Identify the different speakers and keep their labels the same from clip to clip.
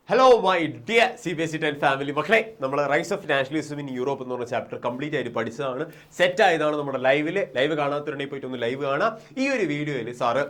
Speaker 1: Hello my dear CBSE 10 family മക്കളെ, നമ്മൾ rise of nationalism in Europe എന്ന് പറഞ്ഞ ചാപ്റ്റർ കംപ്ലീറ്റ് ആയിട്ട് പഠിച്ചതാണ്, സെറ്റ് ആയതാണ്. നമ്മുടെ ലൈവ് കാണാത്തവരുണ്ടെങ്കിൽ പോയിട്ട് ഒന്ന് ലൈവ് കാണാം. ഈ ഒരു വീഡിയോയിൽ സാറ്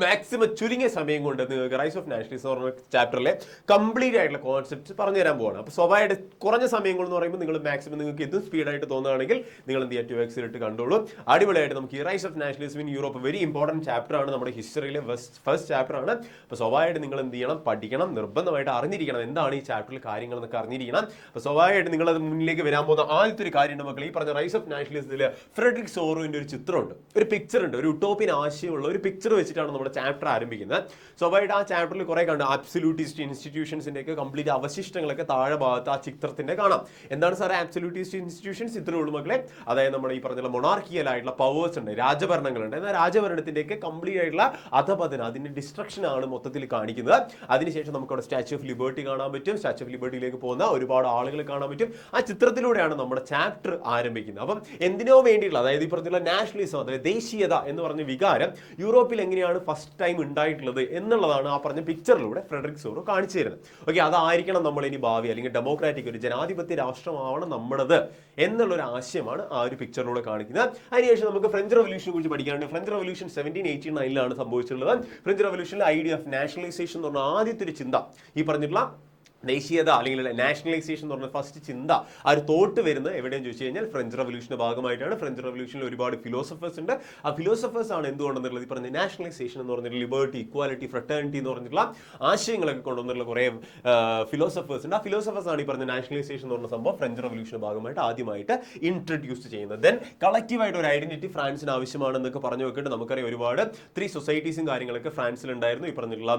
Speaker 1: മാക്സിമം ചുരുങ്ങിയ സമയം കൊണ്ട് നിങ്ങൾക്ക് റൈസ് ഓഫ് നാഷണലിസം എന്ന് പറഞ്ഞ ചാപ്റ്ററിലെ കംപ്ലീറ്റ് ആയിട്ടുള്ള കോൺസെപ്റ്റ് പറഞ്ഞു തരാൻ പോവാണ്. അപ്പോൾ സ്വാഭാവികമായിട്ട് കുറഞ്ഞ സമയങ്ങൾ എന്ന് പറയുമ്പോൾ നിങ്ങൾ മാക്സിമം നിങ്ങൾക്ക് ഇതും സ്പീഡായിട്ട് തോന്നുകയാണെങ്കിൽ നിങ്ങൾ എന്ത് ചെയ്യുക, 2x ഇട്ട് കണ്ടോളൂ. അടിപൊളിയായിട്ട് നമുക്ക് ഈ rise of nationalism in Europe very important chapter ആണ്, നമ്മുടെ ഹിസ്റ്ററിയിലെ ഫസ്റ്റ് ചാപ്റ്റർ ആണ്. അപ്പോൾ സ്വാഭാവികമായിട്ട് നിങ്ങൾ എന്ത് ചെയ്യണം, പഠിക്കണം, നിർബന്ധമായിട്ട് അറിഞ്ഞിരിക്കണം എന്താണ് ഈ ചാപ്റ്ററിൽ കാര്യങ്ങൾ എന്നൊക്കെ അറിഞ്ഞിരിക്കണം. അപ്പോൾ സ്വാഭാവികമായിട്ട് നിങ്ങളത് മുന്നിലേക്ക് വരാൻ പോകുന്ന ആദ്യത്തെ ഒരു കാര്യമുണ്ട് മക്കൾ. ഈ പറഞ്ഞ റൈസ് ഓഫ് നാഷണലിസത്തിൽ ഫ്രെഡറിക് സോറോവിൻ്റെ ഒരു ചിത്രമുണ്ട്, ഒരു പിക്ചർ ഉണ്ട്, ഒരു ഉട്ടോപ്യൻ ആശയമുള്ള ഒരു പിക്ചർ വെച്ചിട്ടാണ് നമ്മുടെ ചാപ്റ്റർ ആരംഭിക്കുന്നത്. സ്വാഭാവികമായിട്ട് ആ ചാപ്റ്ററിൽ കുറെ കണ്ട് അബ്സല്യൂട്ടിസ്റ്റ് ഇൻസ്റ്റിറ്റ്യൂഷൻസിന്റെ ഒക്കെ കംപ്ലീറ്റ് അവശിഷ്ടങ്ങളൊക്കെ താഴെ ഭാഗത്ത് ആ ചിത്രത്തിന്റെ കാണാം. എന്താണ് സാർ അബ്സല്യൂട്ടിസ്റ്റ് ഇൻസ്റ്റിറ്റ്യൂഷൻസ്? ഇത്രേ ഉള്ളൂ മക്കളെ. അതായത് നമ്മുടെ ഈ പറഞ്ഞ മൊണാർക്കിയൽ ആയിട്ടുള്ള പവേഴ്സ് ഉണ്ട്, രാജഭരണങ്ങളുണ്ട്. എന്നാൽ രാജഭരണത്തിന്റെയൊക്കെ കംപ്ലീറ്റ് ആയിട്ടുള്ള അധപതനം, അതിന്റെ ഡിസ്ട്രക്ഷൻ ആണ് മൊത്തത്തിൽ കാണിക്കുന്നത്. അതിനുശേഷം നമുക്ക് അവിടെ സ്റ്റാച്യു ഓഫ് ലിബർട്ടി കാണാൻ പറ്റും. സ്റ്റാച്യു ഓഫ് ലിബർട്ടിയിലേക്ക് പോകുന്ന ഒരുപാട് ആളുകൾ കാണാൻ പറ്റും. ആ ചിത്രത്തിലൂടെയാണ് നമ്മുടെ ചാപ്റ്റർ ആരംഭിക്കുന്നത്. അപ്പം എന്തിനോ വേണ്ടിയിട്ടുള്ള, അതായത് ഈ പറഞ്ഞുള്ള നാഷണലിസം, അതായത് ദേശീയത എന്ന് പറഞ്ഞ വികാരം യൂറോപ്പിൽ എങ്ങനെയാണ് ഫസ്റ്റ് ടൈം ഉണ്ടായിട്ടുള്ളത് എന്നുള്ളതാണ് ആ പറഞ്ഞ പിക്ചറിലൂടെ ഫ്രെഡറിക് സോറോ കാണിച്ചു തരുന്നത്. ഓക്കെ, അതായിരിക്കണം നമ്മൾ ഇനി ഭാവി, അല്ലെങ്കിൽ ഡെമോക്രാറ്റിക് ഒരു ജനാധിപത്യ രാഷ്ട്രമാവണം നമ്മുടേത് എന്നുള്ളൊരു ആശയമാണ് ആ ഒരു പിക്ചറിലൂടെ കാണിക്കുന്നത്. അതിനുശേഷം നമുക്ക് ഫ്രഞ്ച് റവല്യൂഷനെ കുറിച്ച് പഠിക്കാനുണ്ട്. ഫ്രഞ്ച് റവല്യൂഷൻ 1789 സംഭവിച്ചിട്ടുള്ളത്. ഫ്രഞ്ച് റവല്യൂഷനിലെ ഐഡിയ ഓഫ് നാഷണലൈസേഷൻ എന്ന് പറഞ്ഞ ആദ്യത്തെ ഒരു ചിന്ത, ഈ പറഞ്ഞിട്ടുള്ള ദേശീയത അല്ലെങ്കിൽ നാഷണലൈസേഷൻ എന്ന് പറഞ്ഞ ഫസ്റ്റ് ചിന്ത, ആ ഒരു തോട്ട് വരുന്നത് എവിടെയെന്ന് ചോദിച്ചു കഴിഞ്ഞാൽ ഫ്രഞ്ച് റവല്യൂഷന്റെ ഭാഗമായിട്ടാണ്. ഫ്രഞ്ച് റവല്യൂഷനിൽ ഒരുപാട് ഫിലോസഫേഴ്സ് ഉണ്ട്. ആ ഫിലോസഫേഴ്സ് ആണ് എന്തുകൊണ്ടെന്നുള്ളത് ഈ പറഞ്ഞ നാഷണലൈസേഷൻ എന്ന് പറഞ്ഞിട്ട് ലിബർട്ടി, ഇക്വാലിറ്റി, ഫ്രട്ടേണിറ്റി എന്ന് പറഞ്ഞിട്ടുള്ള ആശയങ്ങളൊക്കെ കൊണ്ടുവന്നിട്ടുള്ള കുറെ ഫിലോസഫേഴ്സ് ഉണ്ട്. ആ ഫിലോസഫേഴ്സ് ആണ് ഈ പറഞ്ഞ നാഷണലൈസേഷൻ എന്ന് പറഞ്ഞ സംഭവം ഫ്രഞ്ച് റവല്യൂഷന്റെ ഭാഗമായിട്ട് ആദ്യമായിട്ട് ഇൻട്രൊഡ്യൂസ് ചെയ്യുന്നത്. ദെൻ കളക്റ്റീവായിട്ട് ഒരു ഐഡന്റിറ്റി ഫ്രാൻസിന് ആവശ്യമാണെന്നൊക്കെ പറഞ്ഞു വെക്കിട്ട് നമുക്കറിയാം ഒരുപാട് 3 സൊസൈറ്റീസും കാര്യങ്ങളൊക്കെ ഫ്രാൻസിൽ ഉണ്ടായിരുന്നു. ഈ പറഞ്ഞിട്ടുള്ള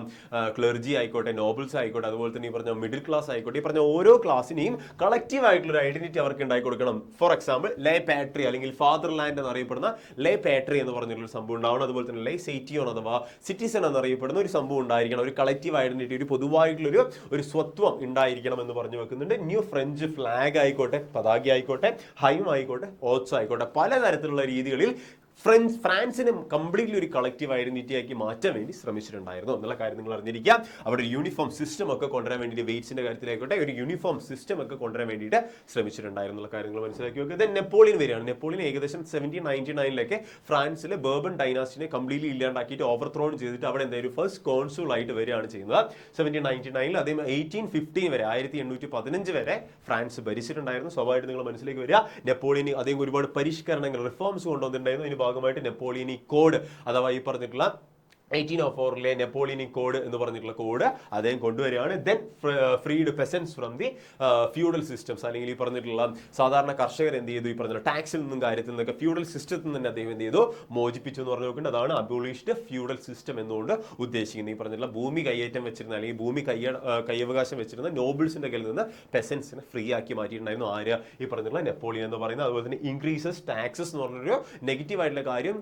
Speaker 1: ക്ലർജി ആയിക്കോട്ടെ, നോബിൾസ് ആയിക്കോട്ടെ, അതുപോലെ തന്നെ ഈ പറഞ്ഞ മിഡിൽ ക്ലാസ് ആയിക്കോട്ടെ, ഈ പറഞ്ഞ ഓരോ ക്ലാസ്സിനെയും കളക്റ്റീവ് ആയിട്ടുള്ള ഒരു ഐഡന്റിറ്റി അവർക്ക് ഉണ്ടാക്കി കൊടുക്കണം. ഫോർ എക്സാമ്പിൾ ലേ പാട്രി അല്ലെങ്കിൽ ഫാദർലാൻഡ് എന്നറിയപ്പെടുന്ന ലേ പാട്രി എന്ന് പറഞ്ഞിട്ടുള്ള സംഭവം ഉണ്ടാവണം. അതുപോലെ തന്നെ ലേ സെയ്റ്റിയോൺ അഥവാ സിറ്റിസൺ എന്നറിയപ്പെടുന്ന ഒരു സംഭവം ഉണ്ടായിരിക്കണം. ഒരു കളക്റ്റീവ് ഐഡന്റിറ്റി, ഒരു പൊതുവായിട്ടുള്ള ഒരു സ്വത്വം ഉണ്ടായിരിക്കണം എന്ന് പറഞ്ഞു വെക്കുന്നുണ്ട്. ന്യൂ ഫ്രഞ്ച് ഫ്ലാഗ് ആയിക്കോട്ടെ, പതാക ആയിക്കോട്ടെ, ഹൈം ആയിക്കോട്ടെ, ഓട്സ് ആയിക്കോട്ടെ, പലതരത്തിലുള്ള രീതികളിൽ ഫ്രാൻസിനെ കംപ്ലീറ്റ്ലി ഒരു കളക്റ്റീവ് ഐഡന്റിറ്റി ആക്കി മാറ്റാൻ വേണ്ടി ശ്രമിച്ചിട്ടുണ്ടായിരുന്നു എന്നുള്ള കാര്യം നിങ്ങൾ അറിഞ്ഞിരിക്കുക. അവിടെ ഒരു യൂണിഫോം സിസ്റ്റം ഒക്കെ കൊണ്ടുവരാൻ വേണ്ടിയിട്ട്, വെയ്റ്റ്സിന്റെ കാര്യത്തിലായിക്കോട്ടെ ഒരു യൂണിഫോം സിസ്റ്റം ഒക്കെ കൊണ്ടുവരാൻ വേണ്ടിയിട്ട് ശ്രമിച്ചിട്ടുണ്ടായിരുന്നു എന്നുള്ള കാര്യങ്ങൾ മനസ്സിലാക്കി വെക്കുക. ദെൻ നെപ്പോളിയൻ വരികയാണ്. നെപ്പോളിയൻ ഏകദേശം 1799 ഫ്രാൻസിലെ ബേർബൺ ഡൈനാസ്റ്റിനെ കംപ്ലീറ്റ്ലി ഇല്ലാണ്ടാക്കിയിട്ട് ഓവർത്രോൺ ചെയ്തിട്ട് അവിടെ എന്തായാലും ഫസ്റ്റ് കോൺസുൾ ആയിട്ട് വരികയാണ് ചെയ്യുന്നത് 1799. അതേ 1815 വരെ 1815 വരെ ഫ്രാൻസ് ഭരിച്ചിട്ടുണ്ടായിരുന്നു. സ്വാഭാവികമായിട്ട് നിങ്ങൾ മനസ്സിലേക്ക് വരിക, നെപ്പോളിയൻ അദ്ദേഹം ഒരുപാട് പരിഷ്കരണങ്ങൾ, റിഫോംസ് കൊണ്ടുവന്നിട്ടുണ്ടായിരുന്നു. ഭാഗമായിട്ട് നെപ്പോളിയനിക് കോഡ് അഥവാ ഈ പറഞ്ഞിട്ടുള്ള 1804 നെപ്പോളിയനിക് കോഡ് എന്ന് പറഞ്ഞിട്ടുള്ള കോഡ് അദ്ദേഹം കൊണ്ടുവരികയാണ്. Then freed പെസൻസ് from the feudal systems, അല്ലെങ്കിൽ ഈ പറഞ്ഞിട്ടുള്ള സാധാരണ കർഷകർ എന്ത് ചെയ്തു, ഈ പറഞ്ഞ ടാക്സിൽ നിന്നും കാര്യത്തിൽ നിന്നൊക്കെ ഫ്യൂഡൽ സിസ്റ്റത്തിൽ നിന്ന് തന്നെ അദ്ദേഹം എന്ത് ചെയ്തു, മോചിപ്പിച്ചു എന്ന് പറഞ്ഞു നോക്കുന്നത്. അതാണ് അബോളിഷ്ഡ് ഫ്യൂഡൽ സിസ്റ്റം എന്നുകൊണ്ട് ഉദ്ദേശിക്കുന്നത്. ഈ പറഞ്ഞിട്ടുള്ള ഭൂമി കൈയേറ്റം വെച്ചിരുന്ന അല്ലെങ്കിൽ ഭൂമി കൈയവകാശം വെച്ചിരുന്ന നോബിൾസിന്റെ കയ്യിൽ നിന്ന് പെസൻസിനെ ഫ്രീ ആക്കി മാറ്റിയിട്ടുണ്ടായിരുന്നു ആര്, ഈ പറഞ്ഞിട്ടുള്ള നെപ്പോളിയൻ എന്ന് പറയുന്നത്. അതുപോലെ തന്നെ ഇൻക്രീസസ് ടാക്സസ് എന്ന് പറഞ്ഞൊരു നെഗറ്റീവ് ആയിട്ടുള്ള കാര്യം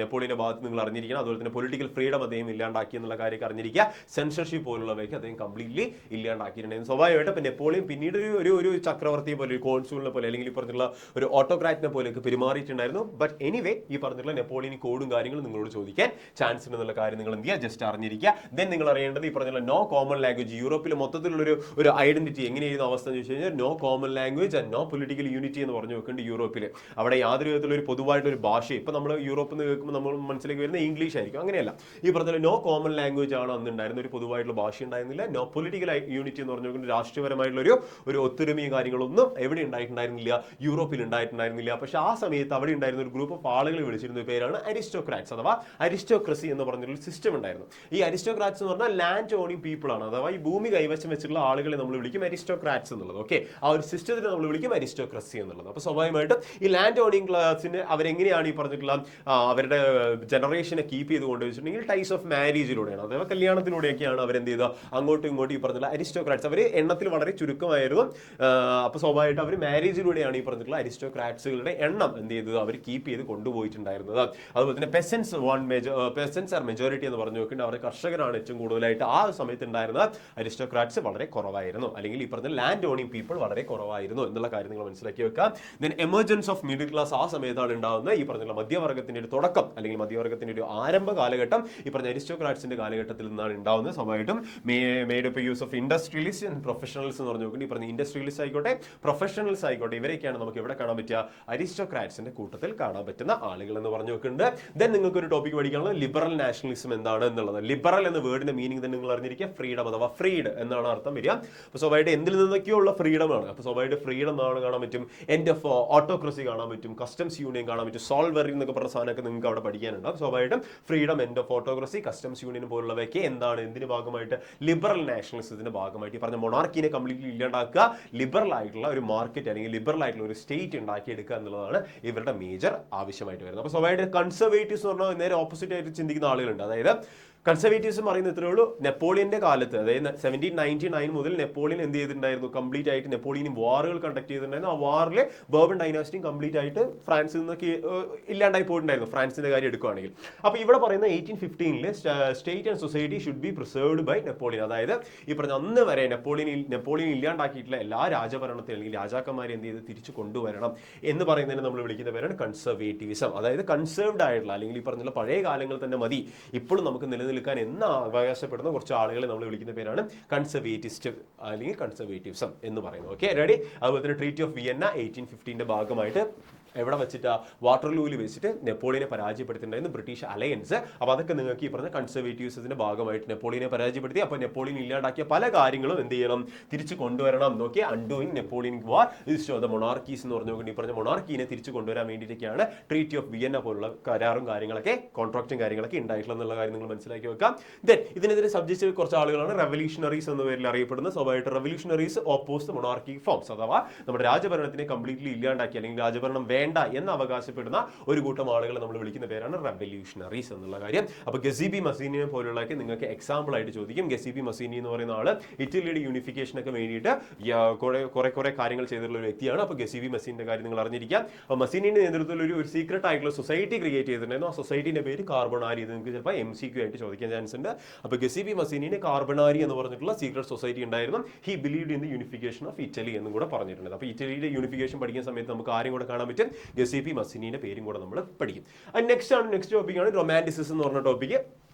Speaker 1: നെപ്പോളിയന്റെ ഭാഗത്ത് നിങ്ങൾ അറിഞ്ഞിരിക്കണം. അതുപോലെ തന്നെ പൊളിറ്റിക്കൽ ഫ്രീഡം അദ്ദേഹം ഇല്ലാണ്ടാക്കി എന്നുള്ള കാര്യം അറിഞ്ഞിരിക്കുക. സെൻസർഷിപ്പ് പോലുള്ളവയ്ക്ക് അദ്ദേഹം കംപ്ലീറ്റ്ലി ഇല്ലാണ്ടാക്കിയിട്ടുണ്ടായിരുന്നു. സ്വാഭാവികമായിട്ട് ഇപ്പം നെപ്പോളിയൻ പിന്നീട് ഒരു ചക്രവർത്തിയെ പോലെ, ഒരു കോൺസുളിനെ പോലെ, അല്ലെങ്കിൽ ഈ പറഞ്ഞിട്ടുള്ള ഒരു ഓട്ടോക്രാറ്റിനെ പോലെയൊക്കെ പെരുമാറിയിട്ടുണ്ടായിരുന്നു. ബട്ട് എനിവേ ഈ പറഞ്ഞിട്ടുള്ള നെപ്പോളിയൻ കോഡും കാര്യങ്ങളും നിങ്ങളോട് ചോദിക്കാൻ ചാൻസ് ഉണ്ടെന്നുള്ള കാര്യം നിങ്ങൾ എന്ത് ചെയ്യുക, ജസ്റ്റ് അറിഞ്ഞിരിക്കുക. ദെൻ നിങ്ങൾ അറിയേണ്ടത് ഈ പറഞ്ഞിട്ടുള്ള നോ കോമൺ ലാംഗ്വേജ്. യൂറോപ്പിൽ മൊത്തത്തിലുള്ള ഐഡന്റിറ്റി എങ്ങനെയായിരുന്നു അവസ്ഥ എന്ന് ചോദിച്ചു കഴിഞ്ഞാൽ no common language and no political unity എന്ന് പറഞ്ഞു വെക്കുന്നുണ്ട് യൂറോപ്പിൽ. അവിടെ യാതൊരു വിധത്തിലുള്ള ഒരു പൊതുവായിട്ടൊരു ഭാഷ, ഇപ്പം നമ്മൾ യൂറോപ്പിൽ നിന്ന് കേൾക്കുമ്പോൾ നമ്മൾ മനസ്സിലേക്ക് വരുന്ന ഇംഗ്ലീഷ് ആയിരിക്കും. അങ്ങനെയല്ല, ഈ പറഞ്ഞ നോ കോമൺ ലാംഗ്വേജ് ആണ് അന്ന് ഉണ്ടായിരുന്ന, ഒരു പൊതുവായിട്ടുള്ള ഭാഷ ഉണ്ടായിരുന്നില്ല. നോ പൊളിറ്റിക്കൽ യൂണിറ്റി എന്ന് പറഞ്ഞു രാഷ്ട്രീയപരമായിട്ടുള്ള ഒരു ഒത്തൊരുമയും കാര്യങ്ങളൊന്നും എവിടെ ഉണ്ടായിട്ടുണ്ടായിരുന്നില്ല, യൂറോപ്പിൽ ഉണ്ടായിട്ടുണ്ടായിരുന്നില്ല. പക്ഷെ ആ സമയത്ത് അവിടെ ഉണ്ടായിരുന്ന ഒരു ഗ്രൂപ്പ് ഓഫ് ആളുകൾ വിളിച്ചിരുന്ന പേരാണ് അരിസ്റ്റോക്രാറ്റ്സ് അഥവാ അരിസ്റ്റോക്രസി എന്ന് പറഞ്ഞൊരു സിസ്റ്റം ഉണ്ടായിരുന്നു. ഈ അരിസ്റ്റോക്രാറ്റ്സ് എന്ന് പറഞ്ഞാൽ ലാൻഡ് ഓണിംഗ് പീപ്പിൾ ആണ്, അഥവാ ഈ ഭൂമി കൈവശം വെച്ചിട്ടുള്ള ആളുകളെ നമ്മൾ വിളിക്കും അരിസ്റ്റോക്രാറ്റ്സ് എന്നുള്ളത്. ഓക്കെ, ആ ഒരു സിസ്റ്റത്തിന് നമ്മൾ വിളിക്കും അരിസ്റ്റോക്രസി എന്നുള്ളത്. അപ്പോൾ സ്വാഭാവികമായിട്ടും ഈ ലാൻഡ് ഓണിംഗ് ക്ലാസിന് അവരെങ്ങനെയാണ് ഈ പറഞ്ഞിട്ടുള്ള അവരുടെ ജനറേഷനെ കീപ്പ് ചെയ്ത് കൊണ്ടുവച്ചിട്ടുണ്ടെങ്കിൽ ടൈപ്സ് ഓഫ് മാരേജിലൂടെയാണ്, അഥവാ കല്യാണത്തിലൂടെയൊക്കെയാണ് അവരെന്ത് ചെയ്തത്, അങ്ങോട്ടും ഇങ്ങോട്ടും ഈ പറഞ്ഞിട്ടുള്ള അരിസ്റ്റോക്രാറ്റ്സ് അവർ എണ്ണത്തിൽ വളരെ ചുരുക്കമായിരുന്നു. അപ്പോൾ സ്വാഭാവികമായിട്ട് അവർ മാരേജിലൂടെയാണ് ഈ പറഞ്ഞിട്ടുള്ള അരിസ്റ്റോക്രാറ്റ്സുകളുടെ എണ്ണം എന്ത് ചെയ്തത്, അവർ കീപ്പ് ചെയ്ത് കൊണ്ടുപോയിട്ടുണ്ടായിരുന്നത്. അതുപോലെ തന്നെ പെസൻസ് ആർ മെജോറിറ്റി എന്ന് പറഞ്ഞു നോക്കിയിട്ട് അവർ കർഷകരാണ് ഏറ്റവും കൂടുതലായിട്ട് ആ സമയത്ത് ഉണ്ടായിരുന്നത്. അരിസ്റ്റോക്രാറ്റ്സ് വളരെ കുറവായിരുന്നു, അല്ലെങ്കിൽ ഈ പറഞ്ഞ ലാൻഡ് ഓണിംഗ് പീപ്പിൾ വളരെ കുറവായിരുന്നു എന്നുള്ള കാര്യം നിങ്ങൾ മനസ്സിലാക്കി വെക്കാം. Then emergence of middle class ആ സമയത്താണ് ഉണ്ടാകുന്നത്. ഈ പറഞ്ഞിട്ടുള്ള മധ്യവർഗത്തിന്റെ ഒരു തുടക്കം അല്ലെങ്കിൽ മധ്യവർഗത്തിന്റെ ഒരു ആരംഭ കാലഘട്ടം ഈ പറഞ്ഞ അരിസ്റ്റോക്രാറ്റ്സിന്റെ കാലഘട്ടത്തിൽ നിന്നാണ് ഉണ്ടാവുന്നത്. സ്വാഭാവികമായിട്ടും made up use of industrialist and professionals എന്ന് പറഞ്ഞു നോക്കുന്നുണ്ട്. ഈ പറഞ്ഞ ഇൻഡസ്ട്രിയലിസ്റ്റ് ആയിക്കോട്ടെ പ്രൊഫഷണൽസ് ആയിക്കോട്ടെ ഇവരൊക്കെയാണ് നമുക്ക് എവിടെ കാണാൻ പറ്റുക, അരിസ്റ്റോക്രാറ്റ്സിന്റെ കൂട്ടത്തിൽ കാണാൻ പറ്റുന്ന ആളുകൾ എന്ന് പറഞ്ഞു നോക്കുന്നുണ്ട്. ദെൻ നിങ്ങൾക്ക് ഒരു ടോപ്പിക് പഠിക്കാനുള്ളത് ലിബറൽ നാഷണലിസം എന്താണ് എന്നുള്ളത്. ലിബറൽ എന്ന വേർഡിന്റെ മീനിങ് തന്നെ നിങ്ങൾ അറിഞ്ഞിരിക്കുക, ഫ്രീഡം അഥവാ ഫ്രീഡ് എന്നാണ് അർത്ഥം വരിക. അപ്പോൾ സ്വാഭാവികമായിട്ട് എന്തിൽ നിന്നൊക്കെയുള്ള ഫ്രീഡം ആണ്. അപ്പോൾ സ്വാഭാവികമായിട്ട് ഫ്രീഡം എന്നാണ് കാണാൻ പറ്റും, എൻഡ് ഓഫ് ഓട്ടോക്രസി കാണാൻ പറ്റും, കസ്റ്റംസ് യൂണിയൻ കാണാൻ പറ്റും, സോൾവറി എന്നൊക്കെ പറഞ്ഞ സാധനമൊക്കെ നിങ്ങൾക്ക് അവിടെ പഠിക്കാനുണ്ടാവും. സ്വാഭാവികമായിട്ടും freedom, end of autocracy, customs union പോലുള്ളവയൊക്കെ എന്താണ്, എന്തിന്റെ ഭാഗമായിട്ട്, ലിബറൽ നാഷണലിസത്തിന്റെ ഭാഗമായിട്ട് ഈ പറഞ്ഞ മൊണാർക്കിനെ കംപ്ലീറ്റ്ലി ഇല്ലാണ്ടാക്കുക, ലിബറൽ ആയിട്ടുള്ള ഒരു മാർക്കറ്റ് അല്ലെങ്കിൽ ലിബറൽ ആയിട്ടുള്ള ഒരു സ്റ്റേറ്റ് ഉണ്ടാക്കിയെടുക്കുക എന്നുള്ളതാണ് ഇവരുടെ മേജർ ആവശ്യമായിട്ട് വരുന്നത്. അപ്പോൾ സ്വാഭാവികമായിട്ട് കൺസർവേറ്റീവ്സ് എന്ന് പറഞ്ഞാൽ നേരെ ഓപ്പോസിറ്റ് ആയിട്ട് ചിന്തിക്കുന്ന ആളുകളുണ്ട്. അതായത് കൺസർവേറ്റീവ്സും പറയുന്നത് ഇത്രയേ ഉള്ളൂ, നെപ്പോളിയന്റെ കാലത്ത് അതായത് 1799 മുതൽ നെപ്പോളിയൻ എന്ത് ചെയ്തിട്ടുണ്ടായിരുന്നു, കംപ്ലീറ്റ് ആയിട്ട് നെപ്പോളിയൻ വാറുകൾ കണ്ടക്ട് ചെയ്തിട്ടുണ്ടായിരുന്നു. ആ വാറിൽ ബോർബൺ ഡൈനാസ്റ്റിയും കംപ്ലീറ്റ് ആയിട്ട് ഫ്രാൻസിൽ നിന്നൊക്കെ ഇല്ലാണ്ടായി പോയിട്ടുണ്ടായിരുന്നു, ഫ്രാൻസിന്റെ കാര്യം എടുക്കുകയാണെങ്കിൽ. അപ്പോൾ ഇവിടെ പറയുന്ന 1815 state and society should be preserved by Napoleon. അതായത് ഈ പറഞ്ഞ അന്ന് വരെ നെപ്പോളിയൻ ഇല്ലാണ്ടാക്കിയിട്ടുള്ള എല്ലാ രാജഭരണത്തെ അല്ലെങ്കിൽ രാജാക്കന്മാരെ എന്ത് ചെയ്ത് തിരിച്ചു കൊണ്ടുവരണം എന്ന് പറയുന്നതിന് നമ്മൾ വിളിക്കുന്ന പേരാണ് കൺസർവേറ്റീവിസം. അതായത് കൺസേർവ്ഡ് ആയിട്ടുള്ള അല്ലെങ്കിൽ ഈ പറഞ്ഞുള്ള പഴയ കാലങ്ങൾ തന്നെ മതി, ഇപ്പോഴും നമുക്ക് നിലനിൽക്കാൻ എന്ന് അവകാശപ്പെടുന്ന കുറച്ച് ആളുകളെ നമ്മൾ വിളിക്കുന്ന പേരാണ് കൺസർവേറ്റിസ്റ്റ് അല്ലെങ്കിൽ കൺസർവേറ്റീവ്സം എന്ന് പറയുന്നത്. Okay, ready. അതുപോലെ തന്നെ ട്രീറ്റി ഓഫ് വിയന്ന 1815 ഭാഗമായിട്ട് എവിടെ വെച്ചിട്ട്, വാട്ടർലൂവിൽ വെച്ചിട്ട് നെപ്പോളിയനെ പരാജയപ്പെടുത്തിയിട്ടുണ്ടായിരുന്നു ബ്രിട്ടീഷ് അലയൻസ്. അപ്പോൾ അതൊക്കെ നിങ്ങൾക്ക് ഈ പറഞ്ഞ കൺസർവേറ്റീവ്സിന്റെ ഭാഗമായിട്ട് നെപ്പോളിയനെ പരാജയപ്പെടുത്തി. അപ്പോൾ നെപ്പോളിയൻ ഇല്ലാണ്ടാക്കിയ പല കാര്യങ്ങളും എന്ത് ചെയ്യണം, തിരിച്ചു കൊണ്ടുവരണം. നോക്കി, undoing Napoleon war is show the monarchies എന്ന് പറഞ്ഞു നോക്കി. ഈ പറഞ്ഞ മൊണാർക്കീനെ തിരിച്ചു കൊണ്ടുവരാൻ വേണ്ടിയിട്ടൊക്കെയാണ് ട്രീറ്റി ഓഫ് വിയന്ന പോലുള്ള കരാറും കാര്യങ്ങളൊക്കെ കോൺട്രാക്റ്റും കാര്യങ്ങളൊക്കെ ഉണ്ടായിട്ടുള്ള എന്നുള്ള കാര്യം നിങ്ങൾ മനസ്സിലാക്കി വെക്കാം. ദെൻ ഇതിനെതിരെ സബ്ജക്റ്റ് കുറച്ച് ആളുകളാണ് റെവല്യൂഷണറീസ് എന്ന പേരിൽ അറിയപ്പെടുന്നത്. സ്വാഭാവികമായിട്ട് revolutionaries oppose the monarchy forms, അഥവാ നമ്മുടെ രാജഭരണത്തിനെ കംപ്ലീറ്റ്ലി ഇല്ലാണ്ടാക്കി അല്ലെങ്കിൽ രാജഭരണം വേണ്ട എന്ന് അവകാശപ്പെടുന്ന ഒരു കൂട്ടം ആളുകളെ നമ്മൾ വിളിക്കുന്ന പേരാണ് റെവല്യൂഷണറീസ് എന്നുള്ള കാര്യം. അപ്പോൾ ഗസീബി മസീനിയെ പോലുള്ളതൊക്കെ നിങ്ങൾക്ക് എക്സാമ്പിൾ ആയിട്ട് ചോദിക്കും. ഗസീബി മസീനി എന്ന് പറയുന്ന ആള് ഇറ്റലിയുടെ യൂണിഫിക്കേഷനൊക്കെ വേണ്ടിയിട്ട് കുറെ കാര്യങ്ങൾ ചെയ്തിട്ടുള്ള ഒരു വ്യക്തിയാണ്. അപ്പോൾ ഗസീബി മസീനിന്റെ കാര്യം നിങ്ങൾ അറിഞ്ഞിരിക്കാം. അപ്പോൾ മസീനിന്റെ നേതൃത്വത്തിൽ ഒരു സീക്രട്ട് ആയിട്ടുള്ള സൊസൈറ്റി ക്രിയേറ്റ് ചെയ്തിട്ടുണ്ടായിരുന്നു. ആ സൊസൈറ്റിന്റെ പേര് കാർബണാരി. ഇത് നിങ്ങൾക്ക് ചിലപ്പോൾ MCQ ആയിട്ട് ചോദിക്കാൻ ചാൻസ് ഉണ്ട്. അപ്പോൾ ഗസീബി മസീനിന് കാർബണാരി എന്ന് പറഞ്ഞിട്ടുള്ള സീക്രട്ട് സൊസൈറ്റി ഉണ്ടായിരുന്നു. He believed in the unification of Italy എന്നും കൂടെ പറഞ്ഞിട്ടുണ്ട്. അപ്പോൾ ഇറ്റലിയുടെ യൂണിഫിക്കേഷൻ പഠിക്കുന്ന സമയത്ത് നമുക്ക് ആരും കൂടെ കാണാൻ പറ്റും, ഗസീബി മസീനിയുടെ പേരും കൂടെ നമ്മൾ പഠിക്കും. നെക്സ്റ്റ് ടോപ്പിക്കാണ് റൊമാൻറ്റിസിസം എന്ന് പറഞ്ഞ ടോപ്പിക്ക്.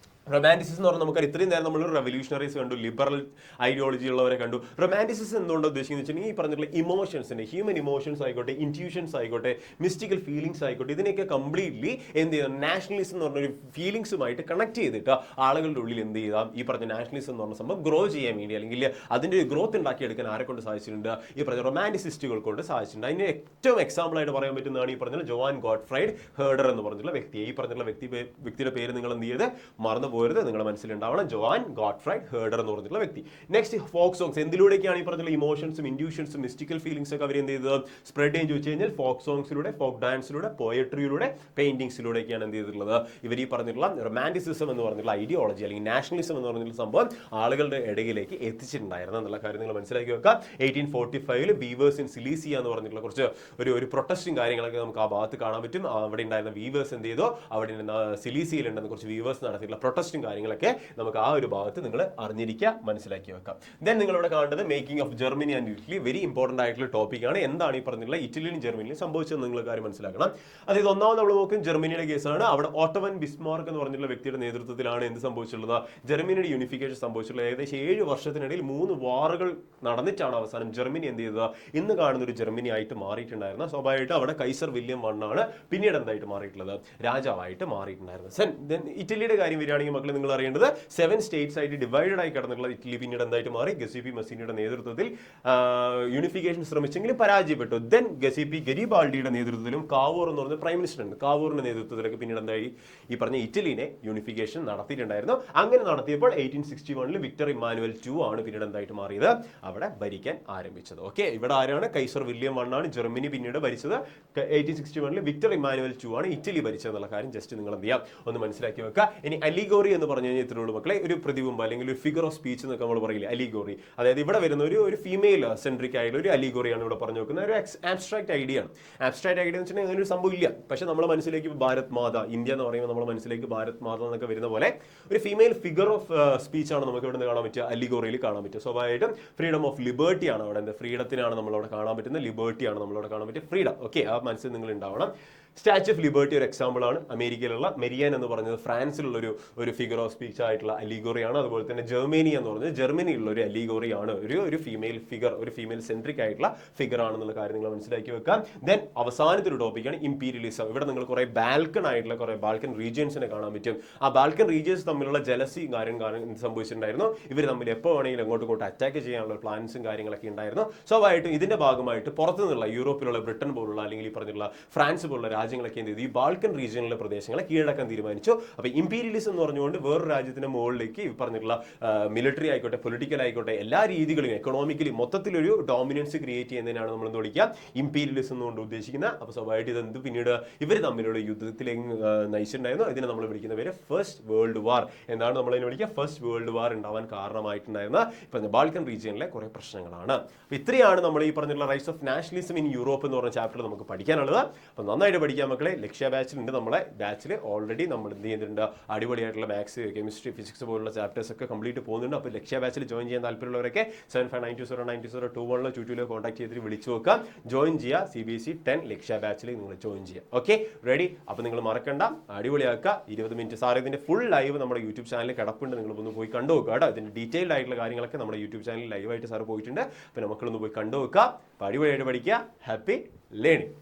Speaker 1: റൊമാൻറ്റിസിസം എന്ന് പറഞ്ഞാൽ നമുക്ക് ഇത്രയും നേരം നമ്മൾ റെവല്യൂഷണറീസ് കണ്ടു, ലിബറൽ ഐഡിയോളജി ഉള്ളവരെ കണ്ടു. റൊമാൻറ്റിസിസം എന്തുകൊണ്ട് ഉദ്ദേശിക്കുന്നത് വെച്ചിട്ടുണ്ടെങ്കിൽ ഈ പറഞ്ഞിട്ടുള്ള ഇമോഷൻസിന്റെ, ഹ്യൂമൻ ഇമോഷൻസ് ആയിക്കോട്ടെ, ഇൻറ്റ്യൂഷൻസ് ആയിക്കോട്ടെ, മിസ്റ്റിക്കൽ ഫീലിംഗ്സ് ആയിക്കോട്ടെ, ഇതിനെയൊക്കെ കംപ്ലീറ്റ്ലി എന്ത് ചെയ്യുക, നാഷണലിസം എന്ന് പറഞ്ഞൊരു ഫീലിംഗ്സുമായിട്ട് കണക്ട് ചെയ്തിട്ട് ആളുകളുടെ ഉള്ളിൽ എന്ത് ചെയ്താൽ ഈ പറഞ്ഞ നാഷണലിസം എന്ന് പറഞ്ഞ സംഭവം ഗ്രോ ചെയ്യാൻ വേണ്ടി അല്ലെങ്കിൽ അതിൻ്റെ ഒരു ഗ്രോത്ത് ഉണ്ടാക്കിയെടുക്കാൻ ആരെ കൊണ്ട് സാധിച്ചിട്ടുണ്ട്, ഈ പറഞ്ഞ റൊമാൻറ്റിസിസ്റ്റുകൾ കൊണ്ട് സാധിച്ചിട്ടുണ്ട്. അതിന് ഏറ്റവും എക്സാമ്പിൾ ആയിട്ട് പറയാൻ പറ്റുന്നതാണ് ഈ പറഞ്ഞ ജോവാൻ ഗോട്ട്ഫ്രൈഡ് ഹേർഡർ എന്ന് പറഞ്ഞിട്ടുള്ള വ്യക്തിയെ. ഈ പറഞ്ഞിട്ടുള്ള വ്യക്തിയുടെ പേര് നിങ്ങൾ എന്ത് ചെയ്ത് മറന്നു പോരുത്, നിങ്ങളുടെ മനസ്സിലുണ്ടാവണം, ജോവാൻ ഗോട്ട്ഫ്രൈഡ് ഹേർഡർ എന്ന് പറഞ്ഞിട്ടുള്ള വ്യക്തി. Next folk songs. എന്തിലൂടെയൊക്കെയാണ് ഈ പറഞ്ഞിട്ടുള്ള ഇമോഷൻസും ഇൻഡ്യൂഷൻസും മിസ്റ്റിക്കൽ ഫീലിംഗ്സ് ഒക്കെ അവർ എന്ത് ചെയ്തത് സ്പ്രെഡ് ചെയ്യാൻ ചോദിച്ചു കഴിഞ്ഞാൽ ഫോക്ക് സോങ്സിലൂടെ, ഫോക്ക് ഡാൻസിലൂടെ, പോയട്രിയിലൂടെ, പെയിന്റിങ്സിലൂടെയൊക്കെയാണ് എന്ത് ചെയ്തിട്ടുള്ളത് ഇവർ ഈ പറഞ്ഞിട്ടുള്ള റൊമാൻറ്റിസിസം എന്ന് പറഞ്ഞിട്ടുള്ള ഐഡിയോളജി അല്ലെങ്കിൽ നാഷണലിസം എന്ന് പറഞ്ഞിട്ടുള്ള സംഭവം ആളുകളുടെ ഇടയിലേക്ക് എത്തിച്ചിട്ടുണ്ടായിരുന്നു എന്നുള്ള കാര്യം നിങ്ങൾ മനസ്സിലാക്കി വെക്കാം. 1845 വീവേഴ്സ് ഇൻ സിലീസിയ എന്ന് പറഞ്ഞിട്ടുള്ള കുറച്ച് ഒരു പ്രൊട്ടസ്റ്റും കാര്യങ്ങളൊക്കെ നമുക്ക് ആ ഭാഗത്ത് കാണാൻ പറ്റും. അവിടെ ഉണ്ടായിരുന്ന വീവേഴ്സ് എന്ത് ചെയ്തോ, അവിടെ സിലീസിയയിലുണ്ടെന്ന് കുറച്ച് വീവേഴ്സ് നടത്തിയിട്ടുള്ള പ്രൊട്ടസ്റ്റും കാര്യങ്ങളൊക്കെ നമുക്ക് ആ ഒരു ഭാഗത്ത് നിങ്ങൾ അറിഞ്ഞിരിക്കുക, മനസ്സിലാക്കി വെക്കാം. ദെൻ നിങ്ങളിവിടെ കാണേണ്ടത് making of Germany and Italy. Very important ആയിട്ടുള്ള ടോപ്പിക്കാണ്. എന്താണ് ഈ പറഞ്ഞിട്ടുള്ള ഇറ്റലിയിലും ജർമ്മനിയിലും സംഭവിച്ചത് നിങ്ങൾ കാര്യം മനസ്സിലാക്കണം. അതായത് ഒന്നാമത് നമ്മൾ നോക്കും ജർമ്മനിയുടെ കേസാണ്. അവിടെ ഓട്ടോമൻ ബിസ്മാർക്ക് എന്ന് പറഞ്ഞിട്ടുള്ള വ്യക്തിയുടെ നേതൃത്വത്തിലാണ് എന്ത് സംഭവിച്ചിട്ടുള്ളത്, ജർമ്മനിയുടെ യൂണിഫിക്കേഷൻ സംഭവിച്ചിട്ടുള്ളത്. ഏകദേശം 7 വർഷത്തിനിടയിൽ 3 വാറുകൾ നടന്നിട്ടാണ് അവസാനം ജർമ്മനി എന്ത് ചെയ്തത് ഇന്ന് കാണുന്ന ഒരു ജർമ്മനി ആയിട്ട് മാറിയിട്ടുണ്ടായിരുന്നത്. സ്വാഭാവികമായിട്ട് അവിടെ കൈസർ വില്യം ആണ് പിന്നീട് എന്തായിട്ട് മാറിയിട്ടുള്ളത്, രാജാവായിട്ട് മാറിയിട്ടുണ്ടായിരുന്നത്. ദെൻ ഇറ്റലിയുടെ കാര്യം വരികയാണെങ്കിൽ മക്കളെ നിങ്ങൾ അറിയേണ്ടത് 7 സ്റ്റേറ്റ്സ് ആയിട്ട് ഡിവൈഡഡ് ആയി കിടന്നിട്ടുള്ള ഇറ്റലി പിന്നീട് എന്തായിട്ട് മാറി, ഗസീബി മസീനിയുടെ നേതൃത്വത്തിൽ യൂണിഫിക്കേഷൻ ശ്രമിച്ചെങ്കിലും പരാജയപ്പെട്ടു. ദെൻ ഗരിബാൾഡിയുടെ നേതൃത്വത്തിലും കാവൂർ എന്ന് പറഞ്ഞ പ്രൈം മിനിസ്റ്റർ ഉണ്ട്, കാവൂറിന്റെ നേതൃത്വത്തിലൊക്കെ പിന്നീട് എന്തായി ഈ പറഞ്ഞ ഇറ്റലിനെ യൂണിഫിക്കേഷൻ നടത്തിയിട്ടുണ്ടായിരുന്നു. അങ്ങനെ നടത്തിയപ്പോൾ 1861 വിക്ടർ ഇമ്മാനുവൽ II ആണ് പിന്നീട് എന്തായിട്ട് മാറിയത്, അവിടെ ഭരിക്കാൻ ആരംഭിച്ചത്. ഓക്കെ, ഇവിടെ ആരാണ്, കൈസർ വില്യം ആണ് ജർമ്മനി പിന്നീട് ഭരിച്ചത്. 1861 വിക്ടർ ഇമ്മാനുവൽ II ആണ് ഇറ്റലി ഭരിച്ചത് എന്നുള്ള കാര്യം ജസ്റ്റ് നിങ്ങൾ എന്ത് ചെയ്യാം ഒന്ന് മനസ്സിലാക്കി വെക്കുക. ഇനി അലിഗോറി എന്ന് പറഞ്ഞു കഴിഞ്ഞാൽ ഇത്രയുള്ളൂ മക്കളെ, ഒരു പ്രതിബിംബം അല്ലെങ്കിൽ ഒരു ഫിഗർ ഓഫ് സ്പീച്ച് എന്നൊക്കെ നമ്മൾ പറയില്ലേ, അലിഗോറി. അതായത് ഇവിടെ വരുന്ന ഒരു ഫീമെയിൽ സെൻട്രിക് ആയിട്ടുള്ള ഒരു അലിഗോറിയാണ് ഇവിടെ പറഞ്ഞു വെക്കുന്നത്. ഒരു ആബ്സ്ട്രാക്ട് ഐഡിയ ആണ്. ആബ്സ്ട്രാക്ട് ഐഡിയ എന്ന് വെച്ചിട്ടുണ്ടെങ്കിൽ അങ്ങനെ ഒരു സംഭവം ഇല്ല. പക്ഷെ നമ്മുടെ മനസ്സിലേക്ക് ഭാരത് മാത, ഇന്ത്യ എന്ന് പറയുമ്പോൾ നമ്മുടെ മനസ്സിലേക്ക് ഭാരത് മാത എന്നൊക്കെ വരുന്ന പോലെ ഒരു ഫീമെയിൽ ഫിഗർ ഓഫ് സ്പീച്ച് ആണ് നമുക്ക് ഇവിടെ നിന്ന് കാണാൻ പറ്റുക, അലിഗോറിയിൽ കാണാൻ പറ്റുക. സ്വാഭാവികമായിട്ടും ഫ്രീഡം ഓഫ് ലിബർട്ടി ആണ് അവിടെ, ഫ്രീഡത്തിനാണ് നമ്മളവിടെ കാണാൻ പറ്റുന്നത്, ലിബർട്ടി ആണ് നമ്മളവിടെ കാണാൻ പറ്റുക, ഫ്രീഡം. ഓക്കെ, ആ മനസ്സിൽ നിങ്ങൾ ഉണ്ടാവണം. സ്റ്റാച്യു ഓഫ് ലിബർട്ടി ഒരു എക്സാമ്പിൾ ആണ്. അമേരിക്കയിലുള്ള മെരിയൻ എന്ന് പറഞ്ഞത് ഫ്രാൻസിലുള്ള ഒരു ഫിഗർ ഓഫ് സ്പീച്ച് ആയിട്ടുള്ള അലിഗോറിയാണ്. അതുപോലെ തന്നെ ജർമ്മനി എന്ന് പറഞ്ഞത് ജർമ്മനിയുള്ള ഒരു അലിഗോറിയാണ്, ഒരു ഫീമെയിൽ ഫിഗർ, ഒരു ഫീമെയിൽ സെൻട്രിക് ആയിട്ടുള്ള ഫിഗർ ആണെന്നുള്ള കാര്യം നിങ്ങൾ മനസ്സിലാക്കി വെക്കാം. ദെൻ അവസാനത്തെ ഒരു ടോപ്പിക്കാണ് ഇംപീരിയലിസം. ഇവിടെ നിങ്ങൾ കുറെ ബാൽക്കൺ ആയിട്ടുള്ള കുറെ ബാൽക്കൺ റീജിയൻസിനെ കാണാൻ പറ്റും. ആ ബാൽക്കൺ റീജിയൻസ് തമ്മിലുള്ള ജലസി കാര്യം സംഭവിച്ചിട്ടുണ്ടായിരുന്നു. ഇവർ തമ്മിൽ എപ്പോൾ വേണമെങ്കിലും അങ്ങോട്ട് അറ്റാക്ക് ചെയ്യാനുള്ള പ്ലാൻസും കാര്യങ്ങളൊക്കെ ഉണ്ടായിരുന്നു. സ്വാഭാവികമായിട്ടും ഇതിന്റെ ഭാഗമായിട്ട് പുറത്തു നിന്നുള്ള യൂറോപ്പിലുള്ള ബ്രിട്ടൻ പോലുള്ള അല്ലെങ്കിൽ ഈ പറഞ്ഞിട്ടുള്ള ഫ്രാൻസ് പോലുള്ള രാജ്യങ്ങളൊക്കെ എന്ത് ചെയ്തു, ഈ ബാൽക്കൺ റീജിയനിലെ പ്രദേശങ്ങളെ കീഴടക്കാൻ തീരുമാനിച്ചു. അപ്പോൾ ഇംപീരിയലിസം എന്ന് പറഞ്ഞുകൊണ്ട് വേറൊരു രാജ്യത്തിന്റെ മുകളിലേക്ക് ഈ പറഞ്ഞിട്ടുള്ള മിലിറ്ററി ആയിക്കോട്ടെ, പൊളിറ്റിക്കൽ ആയിക്കോട്ടെ, എല്ലാ രീതികളിലും എക്കണോമിക്കലി മൊത്തത്തിലൊരു ഡോമിനൻസ് ക്രിയേറ്റ് ചെയ്യുന്നതിനാണ് നമ്മൾ എന്ത് വിളിക്കുക, ഇംപീരിയലിസം എന്നുകൊണ്ട് ഉദ്ദേശിക്കുന്നത്. അപ്പോൾ സ്വാഭാവികമായിട്ട് ഇതെന്ത് പിന്നീട് ഇവർ തമ്മിലുള്ള യുദ്ധത്തിലേക്ക് നയിച്ചിട്ടുണ്ടായിരുന്നു. ഇതിനെ നമ്മൾ വിളിക്കുന്ന പേര് ഫസ്റ്റ് വേൾഡ് വാർ. എന്താണ് നമ്മൾ അതിനെ വിളിക്കുക, ഫസ്റ്റ് വേൾഡ് വാർ ഉണ്ടാവാൻ കാരണമായിട്ടുണ്ടായിരുന്ന ഇപ്പം ബാൽക്കൺ റീജിയനിലെ കുറെ പ്രശ്നങ്ങളാണ്. അപ്പോൾ ഇത്രയാണ് നമ്മൾ ഈ പറഞ്ഞിട്ടുള്ള rise of nationalism in Europe എന്ന് പറഞ്ഞ ചാപ്റ്റർ നമുക്ക് പഠിക്കാനുള്ളത്. അപ്പോൾ നന്നായിട്ട് പഠിക്കാൻ മക്കളെ. ലക്ഷ്യ ബാച്ചിലുണ്ട്, നമ്മളെ ബാച്ചിൽ ഓൾറെഡി നമ്മൾ എന്ത് ചെയ്യുന്നുണ്ട്, അടിപൊളിയായിട്ടുള്ള മാത്സ്, കെമിസ്ട്രി, ഫിസിക്സ് പോലുള്ള ചാപ്റ്റേഴ്സ് ഒക്കെ കംപ്ലീറ്റ് പോകുന്നുണ്ട്. അപ്പോൾ ലക്ഷ്യ ബാച്ചിൽ ജോയിൻ ചെയ്യാൻ താല്പര്യമുള്ളവരൊക്കെ 7592092021 കോൺടാക്ട് ചെയ്തിട്ട് വിളിച്ചു നോക്കാം, ജോയിൻ ചെയ്യുക. CBSE 10 ലക്ഷ്യ ബാച്ചിൽ നിങ്ങൾ ജോയിൻ ചെയ്യുക. Okay, ready? അപ്പോൾ നിങ്ങൾ മറക്കണ്ട, അടിപൊളിയാക്കുക. 20 മിനിറ്റ് സാർ ഇതിന്റെ ഫുൾ ലൈവ് നമ്മുടെ യൂട്യൂബ് ചാനലിൽ കിടപ്പുണ്ട്, നിങ്ങൾ ഒന്ന് പോയി കണ്ടു നോക്കുക കേട്ടോ. ഇതിന്റെ ഡീറ്റെയിൽഡ് ആയിട്ടുള്ള കാര്യങ്ങളൊക്കെ നമ്മുടെ യൂട്യൂബ് ചാനലിൽ ലൈവായിട്ട് സാർ പോയിട്ടുണ്ട്. അപ്പോൾ മക്കളൊന്ന് പോയി കണ്ടു നോക്കുക. അപ്പോൾ അടിപൊളിയായിട്ട് പഠിക്കുക. Happy learning.